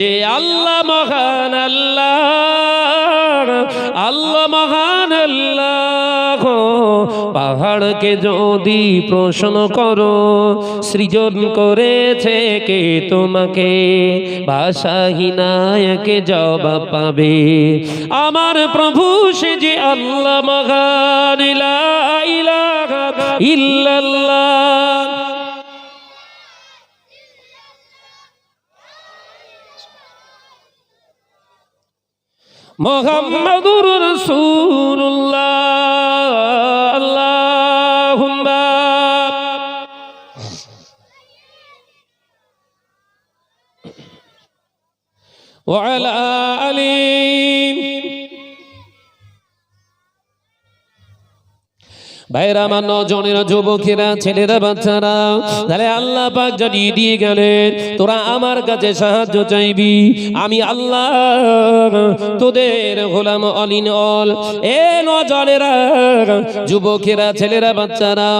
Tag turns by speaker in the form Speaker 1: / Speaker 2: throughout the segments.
Speaker 1: আল্লাহ মহান আল্লাহ, আল্লাহ মহান আল্লাহ। পাহাড়কে যদি প্রশ্ন করো সৃজন করেছে কে তোমাকে, ভাষাহীনায়কে জবাব পাবে আমার প্রভু সে যে আল্লাহ মহান, লা ইলাহা ইল্লাল্লাহ। মুহাম্মাদুর রাসূলুল্লাহ, আল্লাহুম্মা ওয়া আলা আলি। ভাইরা আমার, নজনেরা, যুবকেরা, ছেলেরা, বাচ্চারা, তাহলে আল্লাহ পাক জানিয়ে দিয়ে গেলেন তোরা আমার কাছে সাহায্য চাইবি, আমি আল্লাহ তোদের গোলাম অলিন অল। এ নজনেরা, যুবকেরা, ছেলেরা, বাচ্চারা,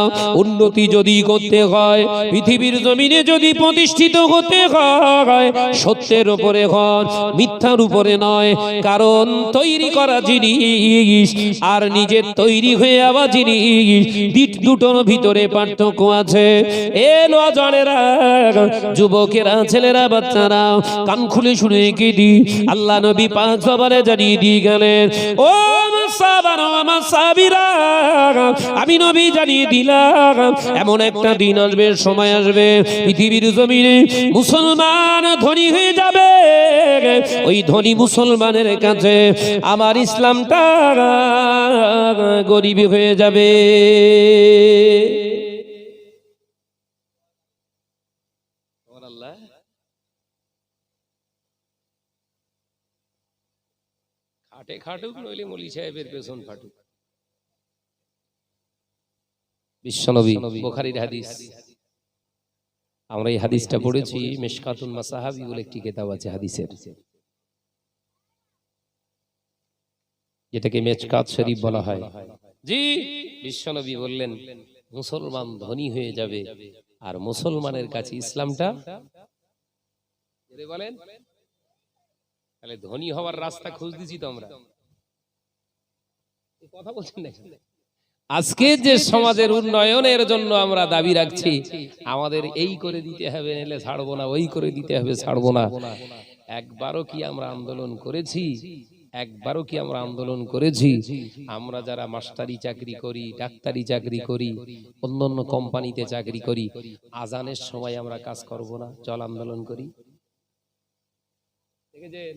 Speaker 1: উন্নতি যদি করতে হয়, পৃথিবীর জমিনে যদি প্রতিষ্ঠিত হতে হয়, সত্যের উপরে হয়, মিথ্যার উপরে নয়। কারণ তৈরি করা জিনিস আর নিজের তৈরি হয়ে যাওয়া জিনিস দুটোর ভিতরে পার্থক্য আছে। এ নজনেরা, যুবকেরা, ছেলেরা, বাচ্চারা, কান খুলে শুনে কি দি আল্লাহ নবী পাক জবানে জানিয়ে দিয়ে গেলেন, ও আমি নবী জানিয়ে দিলাম এমন একটা দিন আসবে, সময় আসবে, পৃথিবীর জমিনে মুসলমান ধনী হয়ে যাবে। ওই ধনী মুসলমানের কাছে আমার ইসলামটা গরিব হয়ে যাবে। খাটে খাটুক, নইলে মলি সাহেবের পেছন ফাটুক। বিশ্বনবী, বুখারীর হাদিস। আমরা এই হাদিসটা পড়েছি, মিশকাতুল মাসাহাবি বলে একটি কিতাব আছে হাদিসের, যেটাকে মিশকাত শরীফ বলা হয়। জি, বিশ্বনবী বললেন মুসলমান ধনী হয়ে যাবে আর মুসলমানের কাছে ইসলামটা বলেন। তাহলে ধনী হওয়ার রাস্তা খুঁজ দিছি তো আমরা, কথা বলছেন না? আজকে যে সমাজের উন্নয়নের জন্য আমরা দাবি রাখছি, আমাদের এই করে দিতে হবে, নাহলে ছাড়বো না, ওই করে দিতে হবে, ছাড়বো না। একবারও কি আমরা আন্দোলন করেছি? একবারও কি আমরা আন্দোলন করেছি? আমরা যারা মাস্টারি চাকরি করি, ডাক্তারি চাকরি করি, অন্যান্য কোম্পানিতে চাকরি করি, আজানের সময় আমরা কাজ করব না, চল আন্দোলন করি। দেখেছেন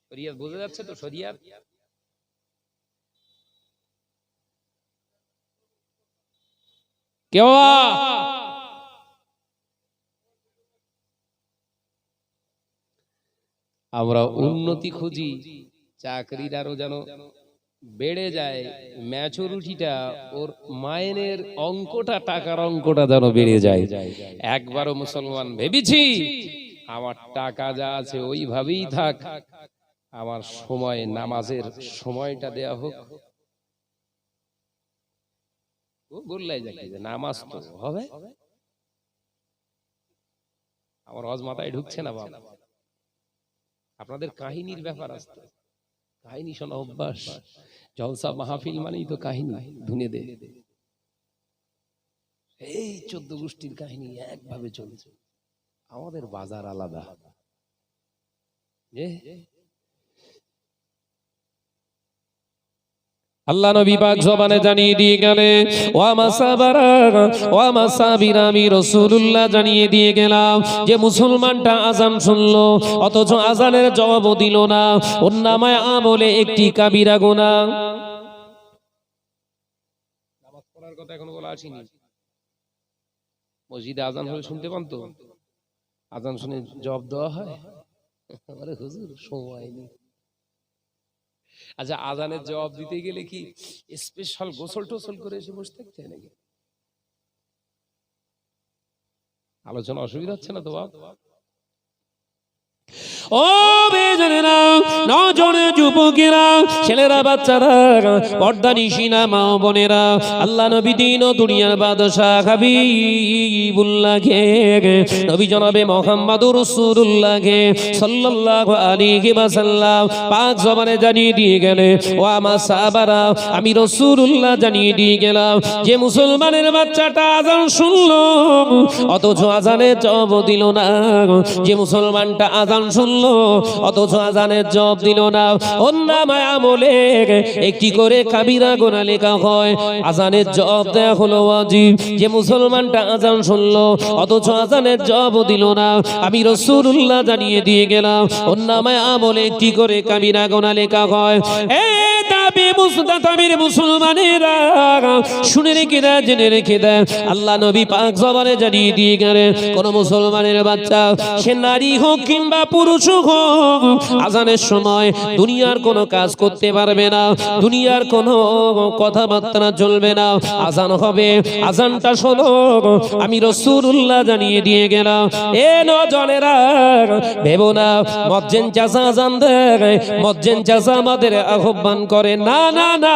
Speaker 1: শরিয়ত বোঝা যাচ্ছে তো? শরিয়ত কেউ আমরা উন্নতি খুঁজি, চাকরির আরো যেন বেড়ে যায়, ম্যাচুরিটিটা, ওর মাইনের অঙ্কটা, টাকার অঙ্কটা যেন বেড়ে যায়। একবারও মুসলমান ভেবেছি আমার টাকা যা আছে ওইভাবেই থাক, আমার সময়, নামাজের সময়টা দেয়া হোক। বললাই যাকে যে নামাজ তো হবে, আমার হজ মাথায় ঢুকছে না বাবা। আপনাদের কাহিনীর ব্যাপার আসতো, কাহিনী শোনা অভ্যাস, জলসা মাহফিল মানেই তো কাহিনী, ধুনে দে। এই 14 গোষ্ঠীর কাহিনী একভাবে চলছে, আমাদের বাজার আলাদা। আল্লাহ নবী পাক জবানে জানিয়ে দিয়ে গেলেন, ওয়া মাসাবারা ওয়া মাসাবিরা, আমি রাসূলুল্লাহ জানিয়ে দিয়ে গেলাম যে মুসলমানটা আযান শুনলো অথচ আযানের জবাবও দিল না, ওর নামায় আমলে একটি কাবিরা গুনাহ। নামাজ পড়ার কথা এখনো বলা আসেনি। মসজিদে আযান হলে শুনতে পান তো? আযান শুনে জবাব দেওয়া হয়? আরে হুজুর সময় নেই। আচ্ছা, আজানের জবাব দিতে গেলে কি স্পেশাল গোসল টোসল করে এসে বসে থাকতে হয় নাকি? আলোচনা অসুবিধা হচ্ছে না তো বাপ? ও বেজনেরা, নজন যুবকেরা, ছেলেরা, বাচ্চারা, পর্দা নিশিনা মা বোনেরা, আল্লাহ নবী দিন ও দুনিয়ার বাদশাহ হাবিবুল্লাহকে, নবী জনাবে মুহাম্মদুর রাসূলুল্লাহকে সাল্লাল্লাহু আলাইহি ওয়াসাল্লাম পাক জবানে জানিয়ে দিয়ে গেলে, ও আমার সাহাবারা, আমি রাসূলুল্লাহ জানিয়ে দিয়ে গেলাম যে মুসলমানের বাচ্চাটা আযান শুনলো অথচ আযানের জবাব দিল না, যে মুসলমানটা আযান শুনলো অথচ আযানের জবাব দিল না, ওর নামে আমলে একটি করে কাবিরা গুনাহ লেখা হয়, আযানের জবাব দেয়া হলো ওয়াজিব। যে মুসলমানটা আযান শুনলো অথচ আযানের জবাব দিল না, আমি রাসূলুল্লাহ জানিয়ে দিয়ে গেলাম ওর নামে আমলে একটি করে কাবিরা গুনাহ লেখা হয়। মুসলমানেরা শুনে রেখে দেয়, জেনে রেখে দেয়, আল্লাহ নবী পাক জবানে জানিয়ে দিয়ে গেলেন কোন মুসলমানের বাচ্চা, সে নারী হোক কিংবা পুরুষ হোক, আযানের সময় দুনিয়ার কোনো কাজ করতে পারবে না, দুনিয়ার কোনো কথাবার্তা চলবে না, আযান হবে, আযানটা শোনো, আমি রাসূলুল্লাহ জানিয়ে দিয়ে গেলাম। এ নজনেরা ভেবো না মুয়াজ্জিন চাচা আযান দেয়, মুয়াজ্জিন চাচা আমাদের আহ্বান করে, না না না,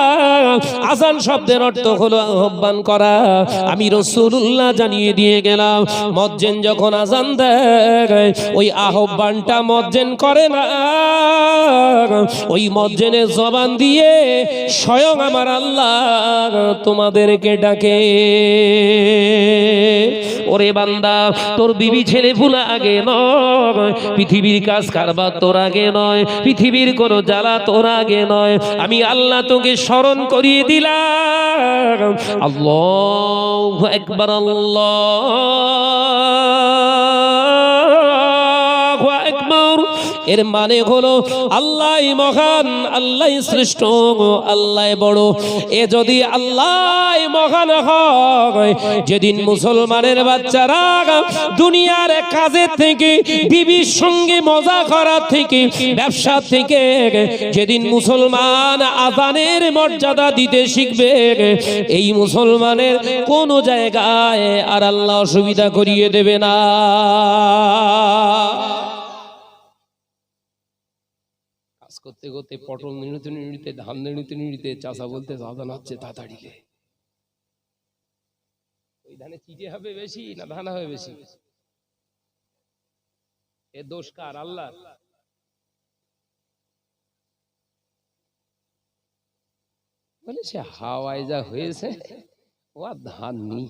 Speaker 1: আযান শব্দের অর্থ হলো আহ্বান করা। আমি রাসূলুল্লাহ জানিয়ে দিয়ে গেলাম মুয়াজ্জিন যখন আযান দেয় ওই আহ্বানটা মুয়াজ্জিন করে না, ওই মুয়াজ্জিনের জবান দিয়ে স্বয়ং আমার আল্লাহ তোমাদেরকে ডাকে, ওরে বান্দা তোর বিবি ছেলে ফুলা আগে নয়, পৃথিবীর কাজ কারবার তোর আগে নয়, পৃথিবীর কোনো জ্বালা তোর আগে নয়, আমি আল্লাহ তোকে স্মরণ করিয়ে দিলাম। আল্লাহু আকবার, আল্লাহু আকবার। এর মানে হলো আল্লাহ মহান, আল্লাহ শ্রেষ্ঠ, আল্লাহ বড়। এ যদি আল্লাহ মহান হয়, যেদিন মুসলমানের বাচ্চারা দুনিয়ার কাজের থেকে, বিবির সঙ্গে মজা করার থেকে, ব্যবসা থেকে, যেদিন মুসলমান আযানের মর্যাদা দিতে শিখবে, এই মুসলমানের কোন জায়গায় আর আল্লাহ অসুবিধা করিয়ে দেবে না। করতে করতে পটল নিড়িতে নিড়িতে, ধান নিড়িতে নিড়িতে চাষা বলতে আযান হচ্ছে তাড়াতাড়ি লে। ওই ধানে চিটে হবে বেশি না ধান হবে বেশি? এ দোষ কার? আল্লাহর? বলে সে হাওয়ায় যা হয়েছে ও আর ধান নেই।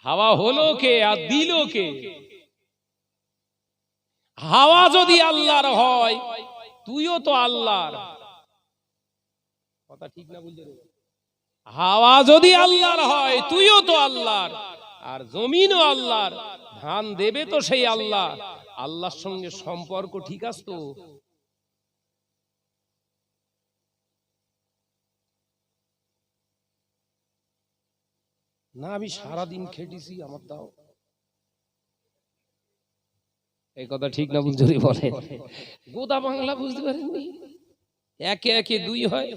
Speaker 1: হাওয়া হলো কে আর দিল কে? হাওয়া যদি আল্লাহর হয়, তুইও তো আল্লাহর। কথা ঠিক না বুঝলে? হাওয়া যদি আল্লাহর হয়, তুইও তো আল্লাহর, আর জমিনও আল্লাহর, ধান দেবে তো সেই আল্লাহ। আল্লাহর সঙ্গে সম্পর্ক ঠিক আছে তো? না আমি সারাদিন খেটেছি, আমার দাও। এই কথা ঠিক না বুঝতে বলে? গোদা বাংলা বুঝতে পারেননি? একে একে দুই হয়।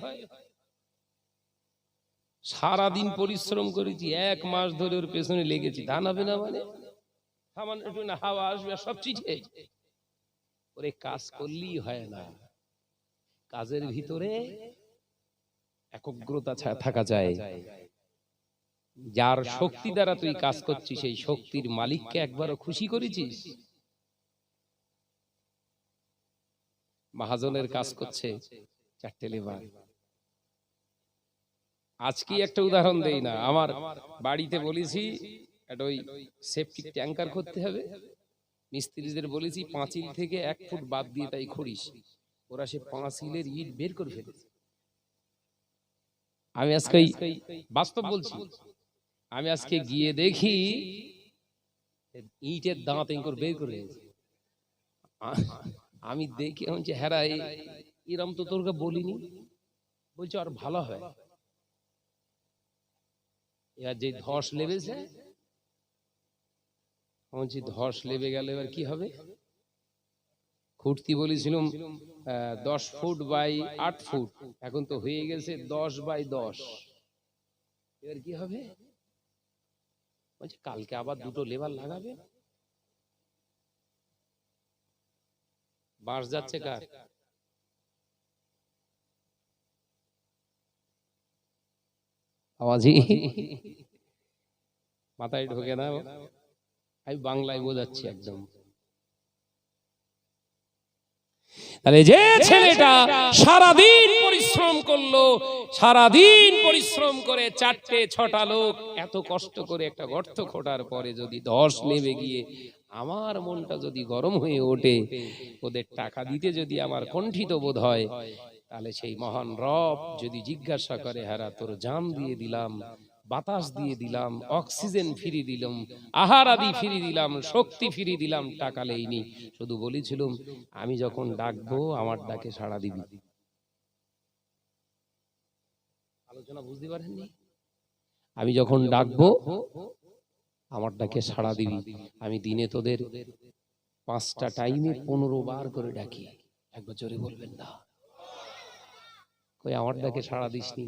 Speaker 1: সারাদিন পরিশ্রম করেছি, 1 মাস ধরে ওর পেছনে লেগেছি, ধান হবে না মানে সামান্য একটু না হাওয়া আসবে সব চিঠে। ওরে কাজ করলেই হয় না, কাজের ভিতরে একগ্রতা থাকা যায়। যার শক্তি দ্বারা তুই কাজ করছিস, সেই শক্তির মালিককে একবারও খুশি করেছিস? মহাজনের কাজ করছে 4টে লেবার। আজকে একটা উদাহরণ দেই না, আমার বাড়িতে বলেছি একটা ওই সেপটিক ট্যাঙ্কার করতে হবে, মিস্ত্রিদের বলেছি পাঁচিল থেকে 1 ফুট বাদ দিয়ে তাই খড়িস, ওরা সে পাঁচিলের ইট বের করে ফেলেছে। আমি আজকে বাস্তব বলছি, আমি আজকে গিয়ে দেখি ইটের দাঁত এঙ্কর বের করে দিয়েছে। আমি দেখি হচ্ছে হেরা, এরম তো তোরকে বলিনি। বলছে আর ভালো হয়, এবার যে ধস লেবেছে, বলছি ধস লেবে গেল এবার কি হবে? খুঁড়তি বলেছিলাম 10 ফুট বাই 8 ফুট, এখন তো হয়ে গেছে 10 বাই 10। এবার কি হবে? বলছে কালকে আবার 2টো লেবার লাগাবে। বাঁশ যাচ্ছে কার? আওয়াজই মাথায় ঢোকে না। আমি বাংলায় বোঝাচ্ছি একদম। তাহলে যে ছেলেটা সারাদিন পরিশ্রম করলো, সারাদিন পরিশ্রম করে 4-6টা লোক এত কষ্ট করে একটা গর্ত খোঁড়ার পরে যদি 10 নেমে গিয়ে আমার মনটা যদি গরম হয়ে ওঠে, ওদের টাকা দিতে যদি আমার কণ্ঠিত বোধ হয়, তাহলে সেই মহান রব যদি জিজ্ঞাসা করে, হারা তোর জান দিয়ে দিলাম, বাতাস দিয়ে দিলাম, অক্সিজেন ফিরিয়ে দিলাম, আহার আদি ফিরিয়ে দিলাম, শক্তি ফিরিয়ে দিলাম, টাকা লেইনি, শুধু বলেছিলাম আমি যখন ডাকবো আমার ডাকে সাড়া দিবি। আলোচনা বুঝতে পারেননি? আমি যখন ডাকবো আমার ডাকে সাড়া দিবি। আমি দিনে তোদের 5টা টাইমে 15 বার করে ডাকি। একবার জোরে বলবেন না? কই আমার ডাকে সাড়া দিসনি?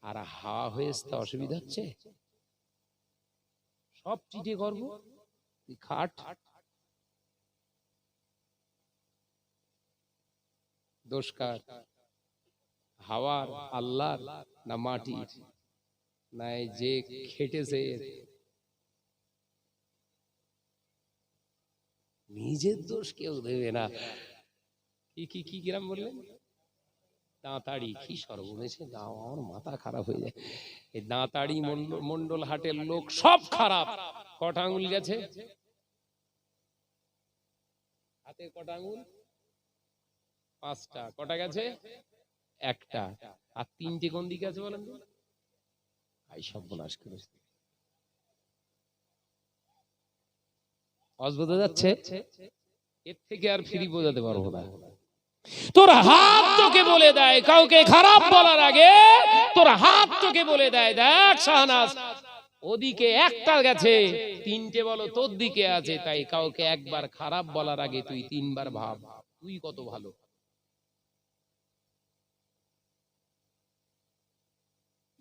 Speaker 1: আর হা হয়েছে তা অসুবিধা হচ্ছে? সব চিঠি করবো, খাট দোষকার হাওয়ার আল্লাহ না মাটির? নাই যে খেটেছে নিজের দোষ কেউ দেবে না। কি কিরাম বললেন? দাঁতাড়ি কি সর্বনেশে দাও, আমার মাথা খারাপ হয়ে যায়। এই দাঁতাড়ি মন্ডল হাটের লোক সব খারাপ। কটা আঙুল গেছে হাতে? কটা আঙুল? 5টা। কটা গেছে? 1টা। আর 3টে কোন দিকে আছে বলেন? আই সব বনাশ করেছে। বোঝা যাচ্ছে? এর থেকে আর ফ্রি বোঝাতে পারবো না। তোর হাত তোকে বলে দেয় কাউকে খারাপ বলার আগে, তোর হাত তোকে বলে দেয়, দেখ শাহনাজ ওদিকে 1টা গেছে, 3টে বলো তোর দিকে আছে। তাই কাউকে একবার খারাপ বলার আগে তুই 3বার ভাব তুই কত ভালো।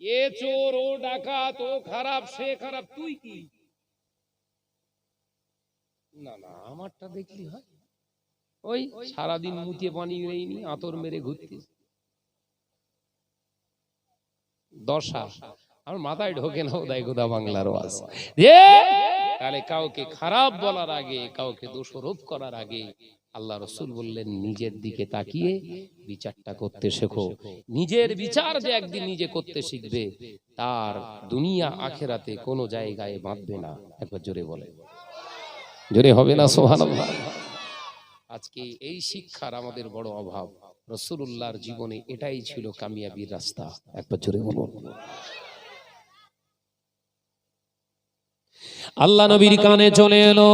Speaker 1: এ চোর, ও ডাকাত, ও খারাপ, সে খারাপ, তুই কি? না না, আমারটা দেখলি হয়? ওই সারাদিন মুতিয়ে পানি নেইনি, আতর মেরে ঘুরতে দশা। আমার মাথায় ঢোকে না ওদাই গোদা বাংলার ওয়াজ। তাহলে কাউকে খারাপ বলার আগে, কাউকে দোষারোপ করার আগে আল্লাহ রসুল বললেন নিজের দিকে তাকিয়ে বিচারটা করতে শেখো। নিজের বিচার যে একদিন নিজে করতে শিখবে, তার দুনিয়া আখেরাতে কোনো জায়গায় বাঁধবে না। একবার জোরে বলে, জোরে হবে না সুবহানাল্লাহ? আজকে এই শিক্ষার আমাদের বড় অভাব। রাসূলুল্লাহর জীবনে এটাই ছিল কামিয়াবির রাস্তা। একবার জোরে বলুন। আল্লাহ নবীর কানে চলে এলো,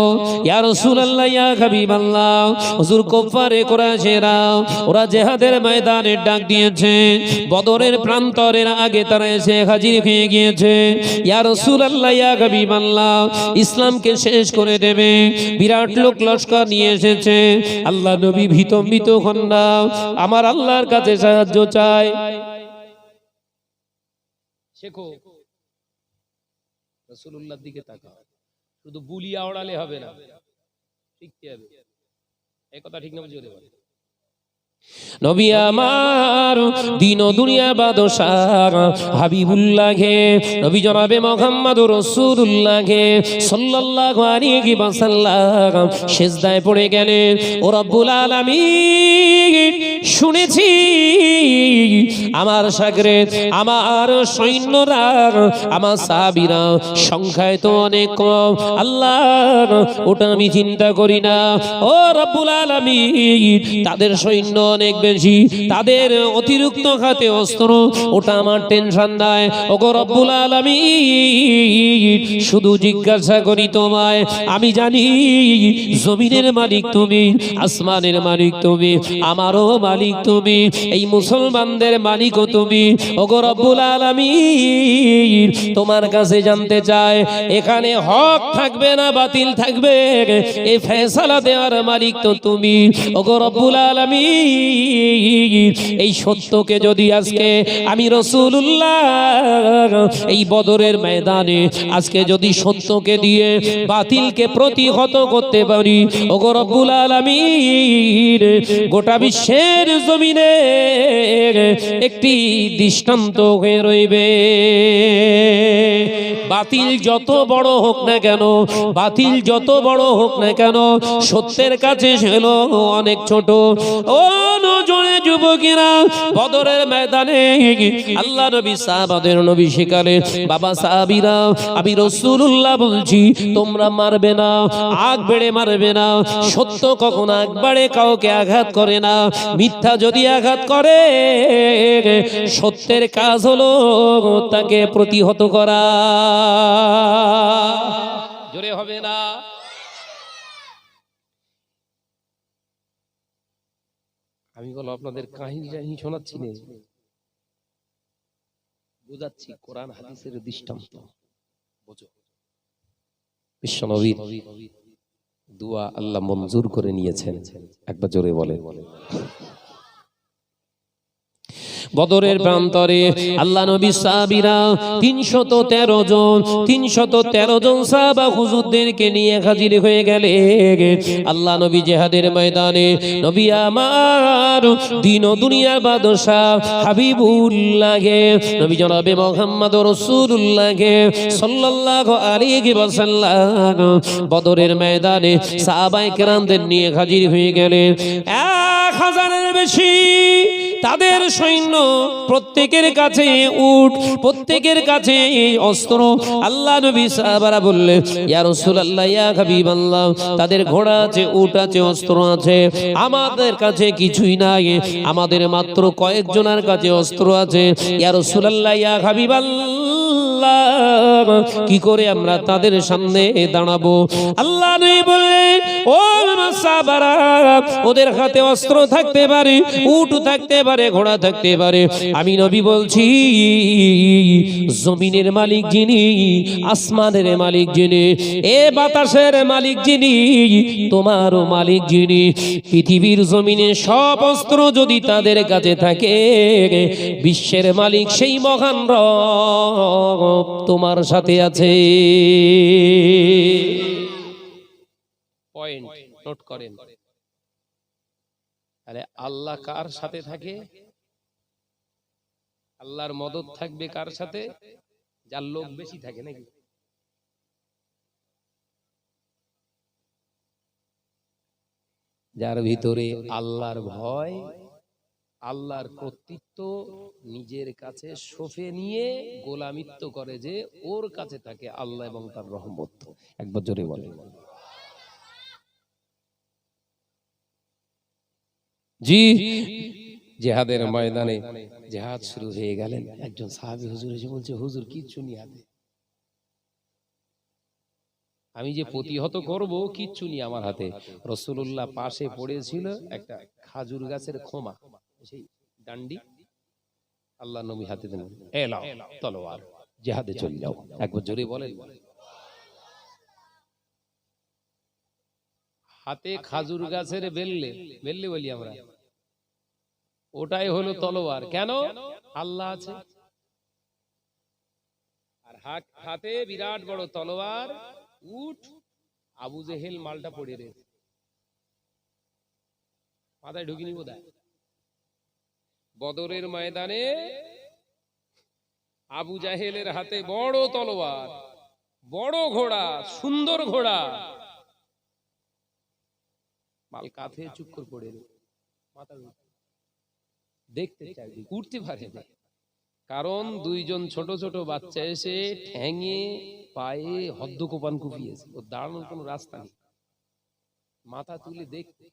Speaker 1: ইয়া রাসূলুল্লাহ, ইয়া হাবিবাল্লাহ, হুজুর কুফারে কুরাইশরা ওরা জিহাদের ময়দানে ডাক দিয়েছে, বদরের প্রান্তরের আগে তারা এসে হাজির হয়ে গিয়েছে। ইয়া রাসূলুল্লাহ, ইয়া হাবিবাল্লাহ, ইসলামকে শেষ করে দেবে, বিরাট লোক লস্কর নিয়ে এসেছে। আল্লাহ নবী ভীত হন না, আমার আল্লাহর কাছে সাহায্য চাই। শেখো, রাসূলুল্লাহর দিকে তাকাও, শুধু বুলিয়া ওড়ালে হবে না, শিখতে হবে। এই কথা ঠিক না? জোরে বলে। নবী আমার দিন ও দুনিয়া বাদশাহ হাবিবুল্লাহে নবী জনাবে মুহাম্মদুর রাসূলুল্লাহে সাল্লাল্লাহু আলাইহি ওয়াসাল্লাম সিজদায় পড়ে গেলেন। ও রব্বুল আলামিন, শুনেছি আমার শাগরেদ, আমার সৈন্যরা, আমার সাহাবীরা সংখ্যায় তো অনেক কম। আল্লাহ, ওটা আমি চিন্তা করি না। ও রব্বুল আলামিন, তাদের সৈন্য অনেক বেশি, তাদের অতিরিক্ত হাতে অস্ত্র, ওটা আমার টেনশন নাই। ওগো রব্বুল আলামিন, শুধু জিজ্ঞাসা করি তোমায়, আমি জানি জমিনের মালিক তুমি, আসমানের মালিক তুমি, আমারও মালিক তুমি, এই মুসলমানদের মালিকও তুমি। ওগো রব্বুল আলামিন, তোমার কাছে জানতে চাই, এখানে হক থাকবে না বাতিল থাকবে, এই ফয়সালা দেওয়ার মালিক তো তুমি। ওগো রব্বুল আলামিন, এই সত্যকে যদি আজকে আমি রাসূলুল্লাহ এই বদরের ময়দানে আজকে যদি সত্যকে দিয়ে বাতিলকে প্রতিহত করতে পারি, ওগো রব্বুল আলামিন গোটা বিশ্বের জমিনে একটি দৃষ্টান্ত হয়ে রইবে। বাতিল যত বড় হোক না কেন, বাতিল যত বড় হোক না কেন, সত্যের কাছে ছিল অনেক ছোট। ও নজরে যুবকেরা, বদরের ময়দানে আল্লাহ নবী সাহাবাদের নবী শিকারে বাবা সাহাবীরা, আমি রাসূলুল্লাহ বলছি তোমরা মারবে না, আগ বেড়ে মারবে না। সত্য কখনো আগ বাড়ে কাউকে আঘাত করে না। মিথ্যা যদি আঘাত করে, সত্যের কাজ হলো তাকে প্রতিহত করা। জোরে হবে না? আমি বলো আপনাদের কাহিনী শোনাচ্ছি না, বুঝাচ্ছি কোরআন হাদিসের দৃষ্টান্ত। বুঝো, বিশ্বনবীর দুয়া আল্লাহ মঞ্জুর করে নিয়েছেন। একবার জোরে বলে। বদরের প্রান্তরে আল্লাহ নবী সাহাবীরা 313 জন সাহাবা হুজুরদেরকে নিয়ে হাজির হয়ে গেলেন আল্লাহ নবী জিহাদের ময়দানে। নবী আমার দিন ও দুনিয়ার বাদশা হাবিবুল্লাহ নবী জনাবে মুহাম্মদ রাসূলুল্লাহ সাল্লাল্লাহু আলাইহি ওয়াসাল্লাম বদরের ময়দানে সাহাবায়ে কেরামদের নিয়ে হাজির হয়ে গেলেন। 1000-এর বেশি তাদের সৈন্য, প্রত্যেকের কাছে উট, প্রত্যেকের কাছে অস্ত্র। আল্লাহ নবী সাহাবারা বললেন, ইয়া রাসূলুল্লাহ, ইয়া হাবিবাল্লাহ, তাদের ঘোড়া আছে, উট আছে, অস্ত্র আছে, আমাদের কাছে কিছুই নাই, আমাদের মাত্র কয়েকজনের কাছে অস্ত্র আছে। ইয়া রাসূলুল্লাহ, ইয়া হাবিবাল্লাহ, কি করে আমরা তাদের সামনে দাঁড়াবো? আল্লাহ নবী বললেন, ও সাহাবারা, ওদের হাতে অস্ত্র থাকতে পারে, উট থাকতে পারে, ঘোড়া থাকতে পারে, আমি নবী বলছি জমিনের মালিক যিনি, আসমানের মালিক যিনি, এ বাতাসের মালিক যিনি, তোমারও মালিক যিনি, পৃথিবীর জমিনে সব অস্ত্র যদি তাদের কাছে থাকে, বিশ্বের মালিক সেই মহান রব তোমার সাথে আছে। পয়েন্ট নোট করেন। আরে আল্লাহ কার সাথে থাকে? আল্লাহর মদদ থাকবে কার সাথে? যার লোক বেশি থাকে নাকি? যার ভিতরে আল্লাহর ভয়, আল্লাহর কর্তৃত্ব নিজের কাছে সঁপে নিয়ে গোলামিত্ব করে, যে ওর কাছে থাকে আল্লাহ এবং তার রহমত। একবার জোরে বলে। জি, জিহাদের ময়দানে জিহাদ শুরু হয়ে গেলেন। একজন সাহাবী হুজুর এসে বলছে, হুজুর কিচ্ছু নি হাতে, আমি যে প্রতিহত করব কিচ্ছু নি আমার হাতে। রাসূলুল্লাহ পাশে পড়েছিল একটা খাজুর গাছের খোমা, সেই ডান্ডি আল্লাহ নবী হাতে দেন, এলাও তলোয়ার, জিহাদে চলে যাও। একবার জোরে বলেন। হাতে খাজুর গাছের বেল্লে, বেল্লে বলি আমরা, ওটাই হলো তলোয়ার। কেন? আল্লাহ আছে। আর হাতে বিরাট বড় তলোয়ার, উট। আবু জেহেল মালটা পড়ে রয়েছে, মাথায় ঢুকিনি বোধহয়। বদরের ময়দানে আবু জাহেলের হাতে বড় তলোয়ার, বড় ঘোড়া, সুন্দর ঘোড়া, মাল কাঁধে চুপ করে পড়ে রয়েছে, মাথা দেখতে চাই, উঠতে পারে না। কারণ দুইজন ছোট ছোট বাচ্চা এসে ঠ্যাঙে পায়ে হদ্দ কোপান কুপিয়েছে, ও দাঁড়ানোর কোনো রাস্তা নেই, মাথা তুলে দেখতে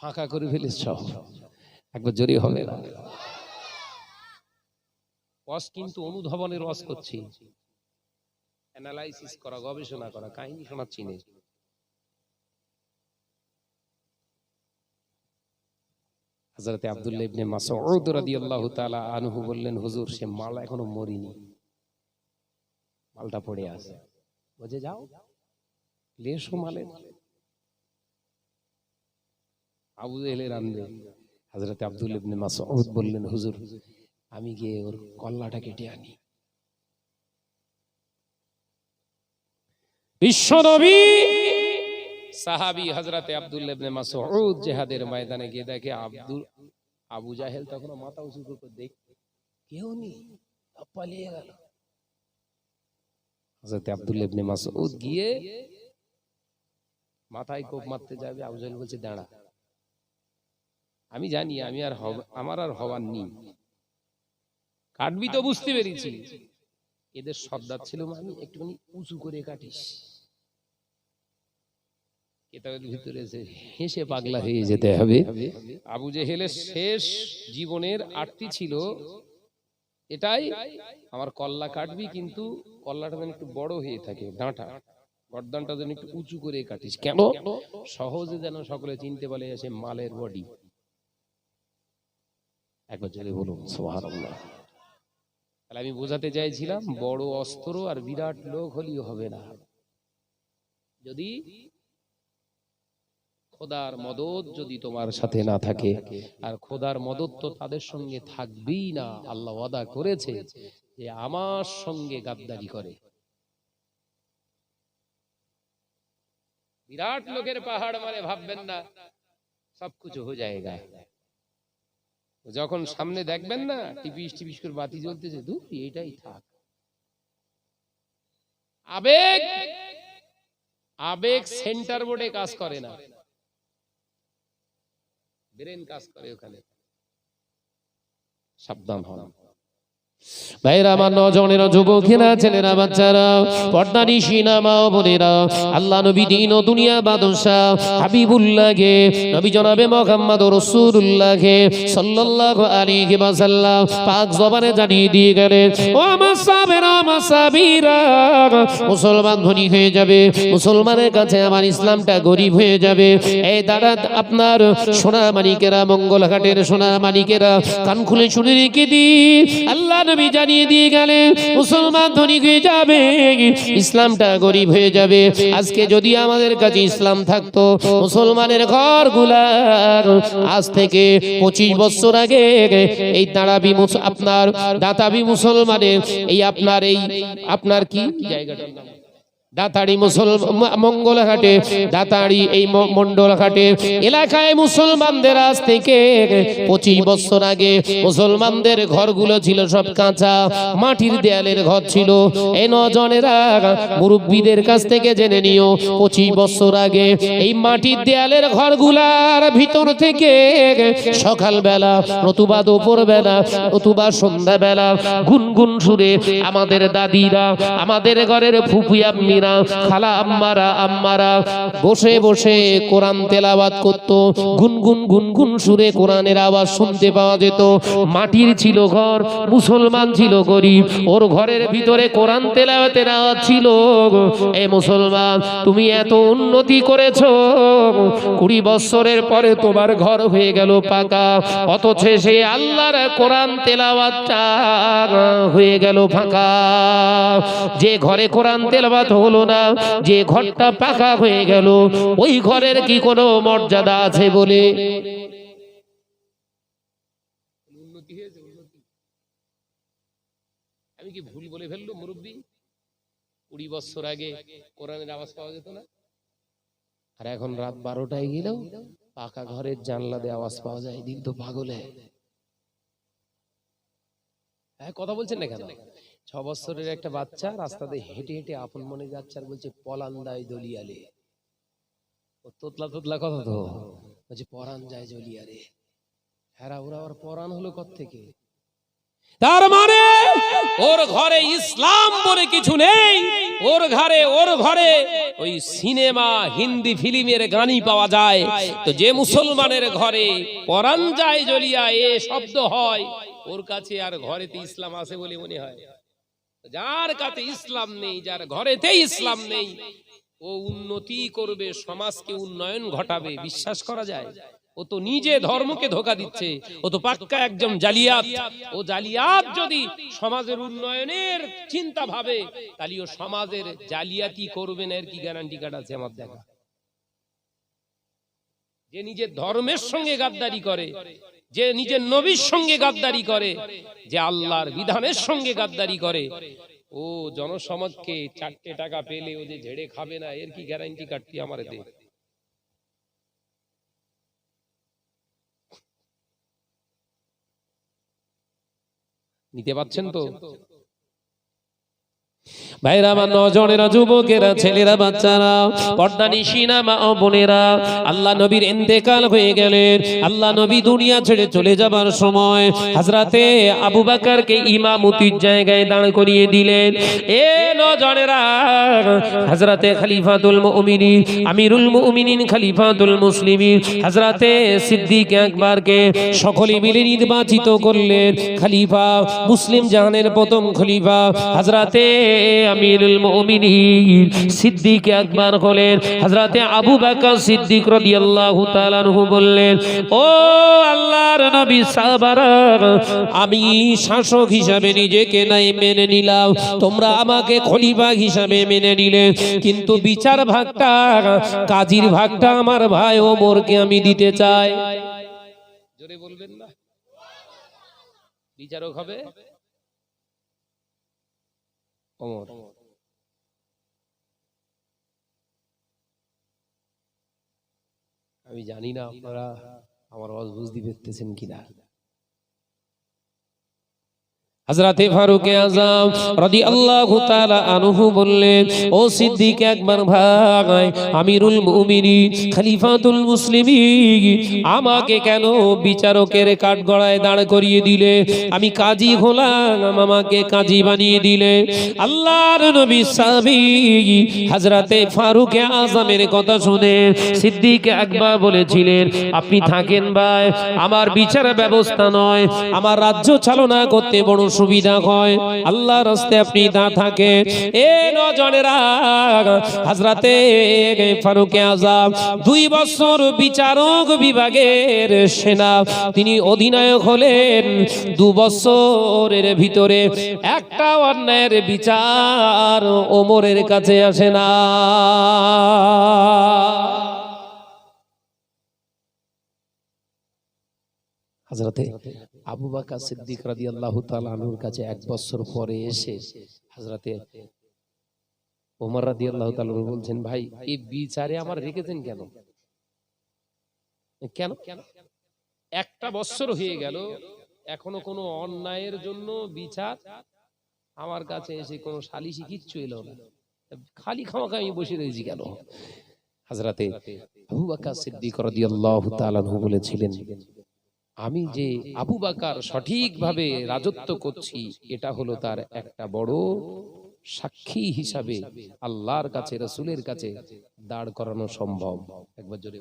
Speaker 1: ফাঁকা করে ফেলেছে সব। একবার জোরে হবে না? ওয়াজ কিন্তু অনুধাবনের ওয়াজ করছি, অ্যানালাইসিস করা, গবেষণা করা, কাহিনী শোনাচ্ছি না। হযরতে আব্দুল্লাহ ইবনে মাসউদ রাদিয়াল্লাহু তাআলা আনহু বললেন, হুজুর সে মাল এখনো মরিনি, মালটা পড়ে আছে। বলে যাও লেশো মালে। আবু জেহেলের আনবে। হযরত আব্দুল্লাহ ইবনে মাসউদ বললেন, হুজুর আমি গিয়ে ওর কল্লাটা কেটে আনি। বিশ্বনবী সাহাবী হযরত আব্দুল্লাহ ইবনে মাসউদ জিহাদের ময়দানে গিয়ে দেখে আবু জাহেল তখন মাথা উঁচু করে দেখে কেউ নেই, পালিয়ে গেল। হযরত আব্দুল্লাহ ইবনে মাসউদ গিয়ে মাথায় কোপ মারতে যাবে, আবু জাহেল বলছে দাঁড়া, আমি জানি আমি আর আমার আর হওয়ার নেই, কাটবি তো বুঝতে পেরেছি, এদের সর্দার ছিল আমি, একটুখানি উঁচু করে কাটিস। কেতাবের ভিতরে হেসে পাগলা হয়ে যেতে হবে। আবু জেহেলের শেষ জীবনের আরতি ছিল এটাই, আমার কল্লা কাটবি কিন্তু কল্লাটা যেন একটু বড় হয়ে থাকে, ডাঁটা গর্দানটা যেন একটু উঁচু করে কাটিস। কেন? সহজে যেন সকলে চিনতে পারে সে মালের বডি। একবার জোরে বলুন সুবহানাল্লাহ। তাহলে আমি বোঝাতে চাইছিলাম বড় অস্ত্র আর বিরাট লোক হলেও হবে না, যদি খোদার মদদ যদি তোমার সাথে না থাকে। আর খোদার মদদ তো তাদের সঙ্গে থাকবেই না, আল্লাহ ওয়াদা করেছে যে আমার সঙ্গে গাদ্দারি করে। বিরাট লোকের পাহাড় মানে ভাববেন না সবকিছু হয়ে যায়গা, যখন সামনে দেখবেন না টিপিস টিপিস করে বাতি জ্বলতেছে, দূর এটাই থাক। আবেগ আবেগ সেন্টার বোর্ডে কাজ করে না, ব্রেন কাজ করে ওখানে। সাবধান হন ভাইরা, আমার নজনেরা, যুবকেরা, ছেলেরা, বাচ্চারা, পর্দানিশিনা মা ও বোনেরা, আল্লাহ নবী দিন ও দুনিয়া বাদশাহ হাবিবুল্লাহকে, নবী জনাবে মুহাম্মদ রাসূলুল্লাহকে সাল্লাল্লাহু আলাইহি ওয়াসাল্লাম পাক জবানে জানিয়ে দিয়ে গেলেন, ও আমার সাহাবেরা, আমার সাহাবীরা, মুসলমান ধনী হয়ে যাবে, মুসলমানের কাছে আমার ইসলামটা গরিব হয়ে যাবে। এই দাঁড়া আপনার সোনা মানিকেরা, মঙ্গলঘাটের সোনা মানিকেরা, কান খুলে শুনে রেখে দিন, আল্লাহ নবী জানিয়ে দিয়ে গেলেন মুসলমান ধনী হয়ে যাবে, ইসলামটা গরিব হয়ে যাবে। আজকে যদি আমাদের কাছে ইসলাম থাকতো, মুসলমানের ঘরগুলা আজ থেকে 25 বছর আগে এই দাঁড়াবি আপনার দাতাবি মুসলমানের এই আপনার কি জায়গাটার নাম দাতাড়ি মঙ্গলঘাটে, দাতাড়ি এই মন্ডলঘাটে এলাকায় মুসলমানদের আজ থেকে 25 বছর আগে মুসলমানদের ঘরগুলো ছিল সব কাঁচা মাটির দেয়ালের ঘর ছিল। এই নজনেরা মুরব্বীদের কাছ থেকে জেনে নিও, 25 বছর আগে এই মাটির দেয়ালের ঘরগুলার ভিতর থেকে সকালবেলা নতুবা দুপুরবেলা নতুবা সন্ধ্যাবেলা গুনগুন সুরে আমাদের দাদিরা, আমাদের ঘরের ফুফু আম্মিরা, খালা আম্মারা বসে বসে কোরআন তেলাওয়াত করত। গুনগুন গুনগুন সুরে কোরআনের আওয়াজ শুনতে পাওয়া যেত। মাটির ছিল ঘর, মুসলমান ছিল গরিব, ওর ঘরের ভিতরে কোরআন তেলাওয়াতের আওয়াজ ছিল। এ মুসলমান, তুমি এত উন্নতি করেছো, 20 বছরের পরে তোমার ঘর হয়ে গেল পাকা, অথচ সে আল্লাহর কোরআন তেলাওয়াতটা হয়ে গেল ফাঁকা। যে ঘরে কোরআন তেলাওয়াত হলো না, যে ঘরটা পাকা হয়ে গেল, ওই ঘরের কি কোনো মর্যাদা আছে বলে? আমি কি ভুল বলে ফেললো মুরব্বী? 20 বছর আগে কোরআনের আওয়াজ পাওয়া যেত না, আর এখন রাত 12টায় গেলেও পাকা ঘরের জানলা দিয়ে আওয়াজ পাওয়া যায়। দিন তো পাগলে কথা বলছেন না কেন? 6 বছরের একটা বাচ্চা রাস্তাতে হেঁটে হেঁটে আপন মনে যাচ্ছে আর বলছে পলান্দায় দলিয়ালে। ও তোতলা তোতলা কথা তো বলছে পরান যায় জলিয়ারে। হ্যাঁ, ওরা ওর পরান হলো কোত্থেকে? তার মানে ওর ঘরে ইসলাম বলে কিছু নেই, ওর ঘরে ওই সিনেমা হিন্দি ফিল্মের গানই পাওয়া যায়। তো যে মুসলমানের ঘরে পরান যায় জ্বলিয়া এ শব্দ হয়, ওর কাছে আর ঘরেতে ইসলাম আছে বলে মনে হয়? যার কাছে ইসলাম নেই, যার ঘরেতে ইসলাম নেই, ও উন্নতি করবে, সমাজকে উন্নয়ন ঘটাবে, বিশ্বাস করা যায়? ও তো নিজে ধর্মকে ধোঁকা দিচ্ছে, ও তো পাক্কা একজন জালিয়াত। ও জালিয়াত যদি সমাজের উন্নয়নের চিন্তা ভাবে, তাহলে ও সমাজের জালিয়াতি করবে না, এর কি গ্যারান্টি কার্ড আছে আমার দেখা? যে নিজের ধর্মের সঙ্গে গাদ্দারি করে, যে নিজের নবীর সঙ্গে গাদ্দারি করে, যে আল্লাহর বিধানের সঙ্গে গাদ্দারি করে, ও জনসমাজকে 4 টাকা পেলে ও যে ঝেড়ে খাবে না, এর কি গ্যারান্টি কাটতি আমার দে? নিতে পারছেন তো? ভাইরা আমার, নজনেরা, যুবকেরা, ছেলেরা, বাচ্চারা, পর্দানিশিনা মা ও বোনেরা, আল্লাহ নবীর ইন্তেকাল হয়ে গেলেন। আল্লাহ নবী দুনিয়া ছেড়ে চলে যাবার সময় হযরতে আবু বকরকে ইমামতির জায়গায় দাঁড় করিয়ে দিলেন। এ নজনেরা, হযরতে খলিফাতুল মুমিনিন, আমিরুল মুমিনিন, খলিফাতুল মুসলিমিন হযরতে সিদ্দিক আকবরকে সকলে মিলে নির্বাচিত করলেন খলিফা, মুসলিম জাহানের প্রথম খলিফা হযরতে আমিরুল মুমিনিন সিদ্দিক আকবর হলেন। হযরতে আবু বকর সিদ্দিক রাদিয়াল্লাহু তাআলা আনহু বললেন, ও আল্লাহর নবী সাহাবারা, আমি শাসক হিসাবে নিজেকে নাই মেনে নিলাম, তোমরা আমাকে খলিফা হিসাবে মেনে নিলে, কিন্তু বিচার ভাগটা, কাজীর ভাগটা আমার ভাই ওমরকে আমি দিতে চাই। জোরে বলবেন না? বিচারক হবে ওমর। আমি জানি না আপনারা আমার আওয়াজ বুঝতে পেরেছেন কিনা। হযরতে ফারুক আযম রাদিয়াল্লাহু তাআলা আনহু বললেন, ও সিদ্দিক আকবর ভাই, আমিরুল মুমিনিন, খলিফাতুল মুসলিমিন, আমাকে কেন বিচারকের কাঠগড়ায় দাঁড় করিয়ে দিলে? আমি কাজী হলাম, আমাকে কাজী বানিয়ে দিলে। আল্লাহর নবী সাহাবী হযরতে ফারুক আযমের কথা শুনে সিদ্দিক আকবর বলেছিলেন, আপনি থাকেন ভাই, আমার বিচার ব্যবস্থা নয়, আমার রাজ্য চালনা করতে বড় সুবিধা হয়, আল্লাহর রাস্তায় আপনি না থাকে। এ নজনেরা, হযরতে ফারুক আযম 2 বছর বিচারক বিভাগের সেনা, তিনি অধিনায়ক হলেন। 2 বছরের ভিতরে একটা অন্যায়ের বিচার ওমরের কাছে আসে না। হযরতে আবু বকর সিদ্দিক রাদিয়াল্লাহু তাআলা আনহুর কাছে 1 বছর পরে এসে হযরতে ওমর রাদিয়াল্লাহু তাআলা বলছেন, ভাই এই বিচারে আমার রেখেছেন কেন? কেন? 1টা বছর হয়ে গেল, এখনো কোনো অন্যায়ের জন্য বিচার আমার কাছে এসে কোনো সালিশি কিচ্ছু এলো না, খালি খামাখা আমি বসে রয়েছি কেন? হযরতে আবু বকর সিদ্দিক রাদিয়াল্লাহু তাআলা আনহু বলেছিলেন, আমি যে আবু বকর সঠিকভাবে রাজত্ব করছি, এটা হলো তার একটা বড় সাক্ষী হিসাবে আল্লাহর কাছে, রাসূলের কাছে দাঁড় করানো সম্ভব। একবার জোরে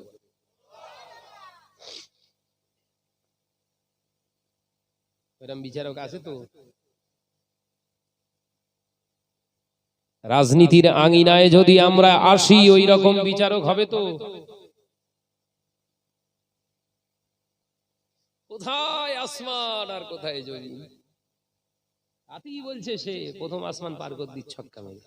Speaker 1: এরকম বিচারক আছে তো? রাজনীতির আঙিনায় যদি আমরা আসি, ওই রকম বিচারক হবে তো? কোথায় আসমান আর কোথায় জমিন? আতেই বলছে সে প্রথম আসমান পার করে দিচ্ছ ছক্কা মেরে।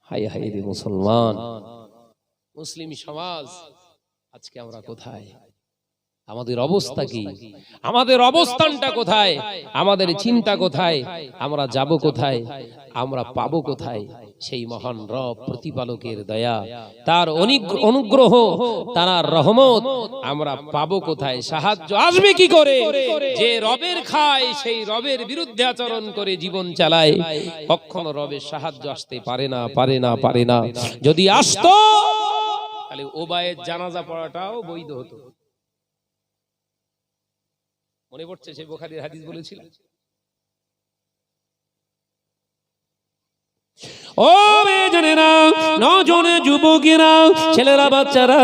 Speaker 1: হায় হায় রে মুসলমান, মুসলিম সমাজ, আজকে আমরা কোথায়? আমাদের অবস্থা কি? আমাদের অবস্থানটা কোথায়? আমাদের চিন্তা কোথায়? আমরা যাব কোথায়? আমরা পাবো কোথায় সেই মহান রব প্রতিপালকের দয়া, তার অনুগ্রহ, তার রহমত আমরা পাবো কোথায়? সাহায্য আসবে কি করে? যে রবের খায় সেই রবের বিরুদ্ধে আচরণ করে জীবন চালায়, কখনো রবের সাহায্য আসতে পারে না, পারে না, পারে না। যদি আসতো তাহলে ওবায়ের জানাজা পড়াটাও বৈধ হতো। মনে পড়ছে সেই বুখারীর হাদিস বলেছিল, ও মেয়েরা, নজনে যুবকেরা, ছেলেরা, বাচ্চারা,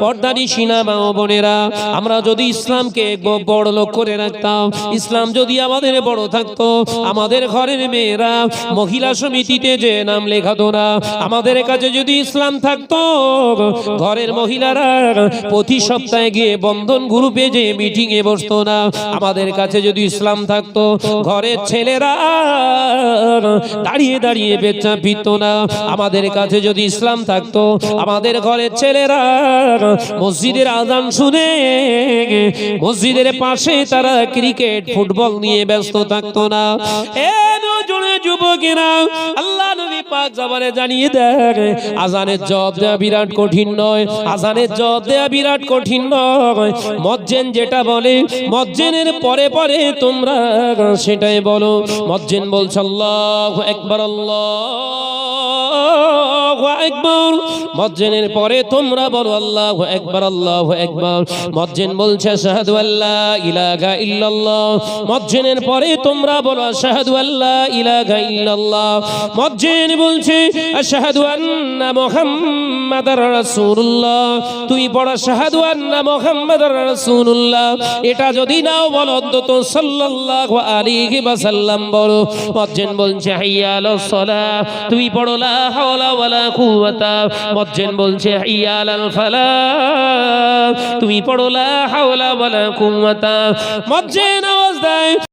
Speaker 1: পর্দানিশিনা মা ও বোনেরা, আমরা যদি ইসলামকে বড় লোক করে রাখতাম, ইসলাম যদি আমাদের বড় থাকতো, আমাদের ঘরের মেয়েরা মহিলা সমিতিতে যে নাম লেখাতো না, আমাদের কাছে যদি ইসলাম থাকতো, ঘরের মহিলারা প্রতি সপ্তাহে গিয়ে বন্ধন গ্রুপে যে মিটিং এ বসতো না, আমাদের কাছে যদি ইসলাম থাকতো, ঘরের ছেলেরা দাঁড়িয়ে দাঁড়িয়ে বেচা চাপ দিত না। আমাদের কাছে যদি ইসলাম থাকতো, আমাদের ঘরের ছেলেরা মসজিদের আজান শুনে মসজিদের পাশে তারা ক্রিকেট ফুটবল নিয়ে ব্যস্ত থাকতো না। এ নজরে যুবকেরা, আল্লাহ নবী পাক জবানে জানিয়ে দেন, আজানের জবাব দেওয়া বিরাট কঠিন নয়, আজানের জবাব দেওয়া বিরাট কঠিন নয়। মুয়াজ্জিন যেটা বলে, মুয়াজ্জিনের পরে পরে তোমরা সেটাই বলো। মুয়াজ্জিন বলছে আল্লাহু আকবার, আল্লাহু আকবার। মুয়াজ্জিনের পরে তোমরা বলো আল্লাহু আকবার, আল্লাহু আকবার। মুয়াজ্জিন বলছে আশহাদু আল্লা ইলাহা ইল্লাল্লাহ। মুয়াজ্জিনের পরে তোমরা বলো আশহাদু আল্লা ইলাহা ইল্লাল্লাহ। মুয়াজ্জিন বলছে আশহাদু আন্না মুহাম্মাদার রাসূলুল্লাহ। তুমি পড়ো আশহাদু আন্না মুহাম্মাদার রাসূলুল্লাহ। এটা যদি নাও বলো অন্তত সাল্লাল্লাহু আলাইহি ওয়াসাল্লাম বলো। মুয়াজ্জিন বলছে হাইয়া আলাস সালাহ। তুমি পড়ো লা হাওলা ওয়ালা কুওয়াতা। মুয়াজ্জিন বলছে হাইয়া আলাল ফালাহ। তুমি পড়ো লা হাওলা ওয়ালা কুওয়াতা। মুয়াজ্জিন আওয়াজ দেয়